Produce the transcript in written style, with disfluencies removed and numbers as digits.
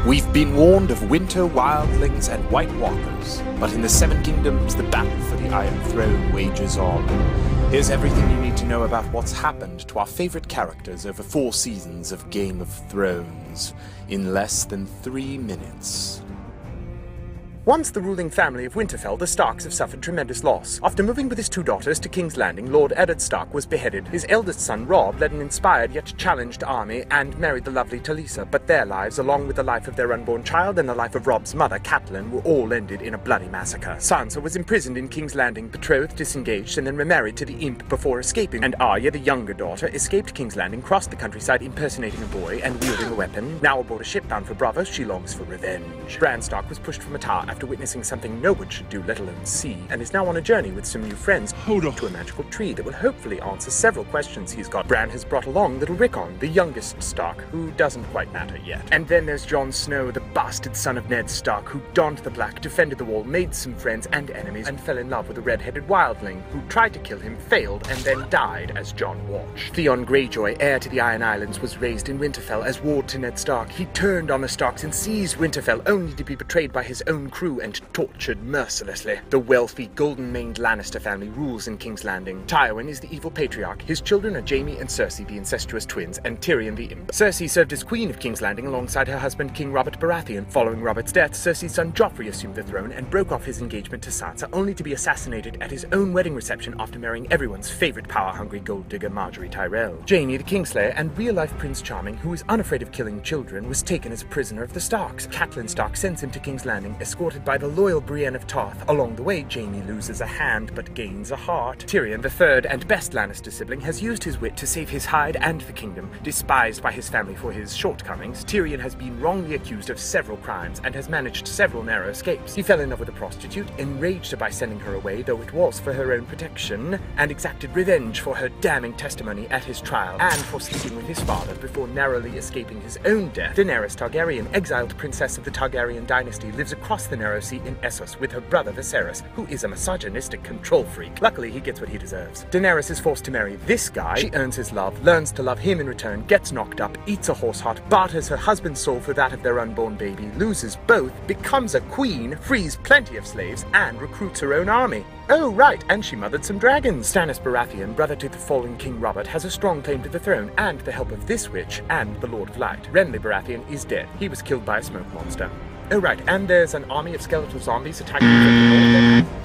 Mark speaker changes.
Speaker 1: We've been warned of winter wildlings and white walkers, but in the Seven Kingdoms, the battle for the Iron Throne wages on. Here's everything you need to know about what's happened to our favorite characters over 4 seasons of Game of Thrones, in less than 3 minutes.
Speaker 2: Once the ruling family of Winterfell, the Starks have suffered tremendous loss. After moving with his 2 daughters to King's Landing, Lord Eddard Stark was beheaded. His eldest son, Robb, led an inspired yet challenged army and married the lovely Talisa, but their lives, along with the life of their unborn child and the life of Robb's mother, Catelyn, were all ended in a bloody massacre. Sansa was imprisoned in King's Landing, betrothed, disengaged, and then remarried to the Imp before escaping, and Arya, the younger daughter, escaped King's Landing, crossed the countryside impersonating a boy and wielding a weapon. Now aboard a ship bound for Bravos, she longs for revenge. Bran Stark was pushed from a tower after witnessing something no one should do, let alone see, and is now on a journey with some new friends to a magical tree that will hopefully answer several questions he's got. Bran has brought along little Rickon, the youngest Stark, who doesn't quite matter yet. And then there's Jon Snow, the bastard son of Ned Stark, who donned the black, defended the wall, made some friends and enemies, and fell in love with a red-headed wildling, who tried to kill him, failed, and then died as Jon watched. Theon Greyjoy, heir to the Iron Islands, was raised in Winterfell as ward to Ned Stark. He turned on the Starks and seized Winterfell, only to be betrayed by his own crew and tortured mercilessly. The wealthy, golden-maned Lannister family rules in King's Landing. Tywin is the evil patriarch. His children are Jaime and Cersei, the incestuous twins, and Tyrion the Imp. Cersei served as queen of King's Landing alongside her husband King Robert Baratheon. Following Robert's death, Cersei's son Joffrey assumed the throne and broke off his engagement to Sansa, only to be assassinated at his own wedding reception after marrying everyone's favorite power-hungry gold digger Margaery Tyrell. Jaime, the Kingslayer and real-life Prince Charming, who is unafraid of killing children, was taken as a prisoner of the Starks. Catelyn Stark sends him to King's Landing, escorted by the loyal Brienne of Tarth. Along the way, Jaime loses a hand but gains a heart. Tyrion, the third and best Lannister sibling, has used his wit to save his hide and the kingdom. Despised by his family for his shortcomings, Tyrion has been wrongly accused of several crimes and has managed several narrow escapes. He fell in love with a prostitute, enraged her by sending her away, though it was for her own protection, and exacted revenge for her damning testimony at his trial and for sleeping with his father before narrowly escaping his own death. Daenerys Targaryen, exiled princess of the Targaryen dynasty, lives across the narrow sea in Essos with her brother Viserys, who is a misogynistic control freak. Luckily, he gets what he deserves. Daenerys is forced to marry this guy. She earns his love, learns to love him in return, gets knocked up, eats a horse heart, barters her husband's soul for that of their unborn baby, loses both, becomes a queen, frees plenty of slaves, and recruits her own army. Oh, right, and she mothered some dragons. Stannis Baratheon, brother to the fallen King Robert, has a strong claim to the throne, and the help of this witch and the Lord of Light. Renly Baratheon is dead. He was killed by a smoke monster. Oh right, and there's an army of skeletal zombies attacking from the north.